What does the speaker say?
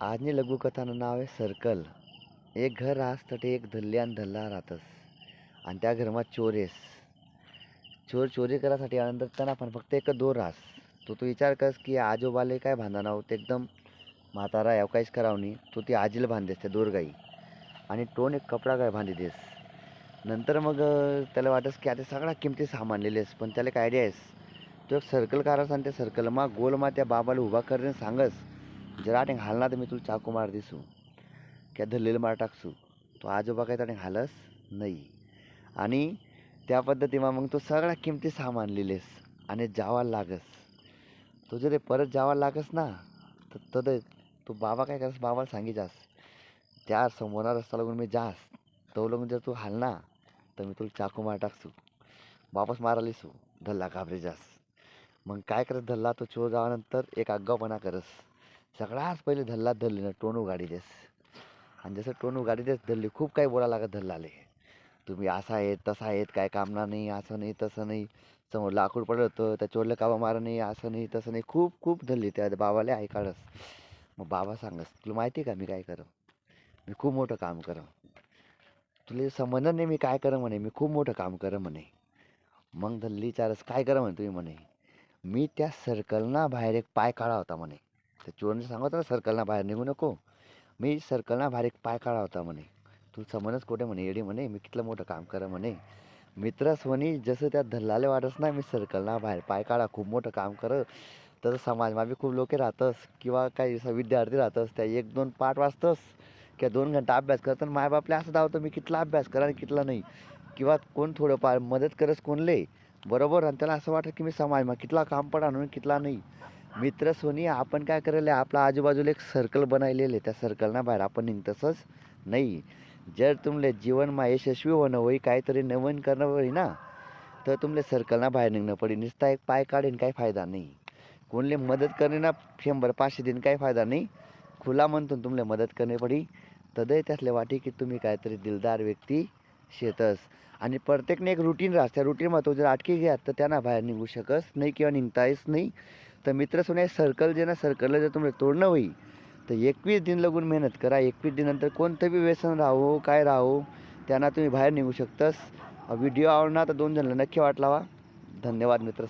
आजनी लघुकथानं नाव आहे सर्कल. एक घर राहस तटे एक धल्ली आणि धल्ला राहतस आणि त्या घरमा चोर येस. चोर चोरी करासाठी आल्यानंतर त्यांना पण फक्त एक दोर राहस. तू विचार करस की आजोबाले काय बांधा ते एकदम म्हातारा याव काहीच करावं नाही. तू ती आजीला बांधतेस त्या दोरगाई आणि टोन एक कपडा काय बांधी देस. नंतर मग त्याला वाटस की आता सगळा किमती सामान लिहिलेस, पण त्याला काय आयडिया आहेस. तो एक सर्कल कारास आणि त्या सर्कलमा गोलमा त्या बाबाला उभा करते सांगस, जरा आठ हालना तर मी तुला चाकू मार दिसू क्या धरलेलं मार टाकसू. तो आजोबा काय त्याने हालस नाही. आणि त्या पद्धतीमा मग तो सगळा किमती सामान लिहिलेस आणि जावा लागस. तो जर परत जावा लागस ना तर तद तो बाबा काय करस, बाबाला सांगितलास त्या समोरा रस्ता लागून मी जास तो लागून जर तू हालना तर मी तुला चाकू मार टाकसू. वापस मारालीसू धल्ला घाबरे जास. मग काय करत धल्ला तो चोर जावानंतर एक आगाऊपणा करस. सगळ्यात पहिले धल्ला धरलीनं टोन उगाडी देस आणि जसं टोन उगाडी देस धरली खूप काही बोला लागत धल्लाले. तुम्ही असा आहेत तसा आहेत काय कामना नाही, असं नाही तसं नाही, समोर लाकूड पडलं होतं त्या चोरला काबा मारा नाही, असं नाही तसं नाही, खूप खूप धरली त्या बाबाला ऐकाळस. मग बाबा सांगस तुला माहिती का मी काय करं, मी खूप मोठं काम करं. तुला संबंध नाही मी काय करं म्हणे, मी खूप मोठं काम करं म्हणे. मग धल्ली विचारस काय करा म्हणे तुम्ही म्हणे. मी त्या सर्कलना बाहेर एक पाय काढा होता म्हणे. त्या चोरने सांगत ना सर्कलना बाहेर निघू नको. मी सर्कलना बाहेर एक पाय काढा होता म्हणे. तुला समजच कुठे म्हणे येडी म्हणे, मी कितलं मोठं काम करा म्हणे. मित्रस म्हणे जसं त्या धल्लाले वाटस ना मी सर्कलना बाहेर पाय काढा खूप मोठं काम कर, तसं समाजमा बी खूप लोक राहतस किंवा काही विद्यार्थी राहतस त्या एक दोन पाठ वाचतस किंवा 2 घंटा अभ्यास करतात. मायबापले असं धावतं मी कितला अभ्यास करा आणि कितला नाही. किंवा कोण थोडंफार मदत करस कोणले बरोबर, आणि त्याला असं वाटतं की मी समाजमा कितला काम पडा म्हणून कितला नाही. मित्र सोनी आपण काय करायला आपल्या आजूबाजूला एक सर्कल बनायलेले त्या सर्कलना बाहेर आपण निघतसच नाही. जर तुमले जीवनमा यशस्वी होणं होई काहीतरी नवीन करणं होई ना तर तुमले सर्कलना बाहेर निघणं पडी. नुसता एक पाय काढीन काही फायदा नाही. कोणले मदत करणे ना 100-500 दिन काही फायदा नाही. खुला म्हणतो तुमले मदत करणे पडी तदय त्यातले वाटी की तुम्ही काहीतरी दिलदार व्यक्ती शेतस. आणि प्रत्येकने एक रुटीन राहस. त्या रुटीनमा तो जर अटकी घ्या तर त्यांना बाहेर निघू शकस नाही किंवा निघतायच नाही. तर मित्र सोने सर्कल जे ना सर्कलला जर तुम्हाला तोडणं होई तर 21 दिन लागून मेहनत करा. 21 दिन नंतर कोणतं बी व्यसन राहो काय राहो त्यांना तुम्ही बाहेर निघू शकतस. व्हिडिओ आवडला तर 2 जणांना नक्की वाट लावा. धन्यवाद मित्र.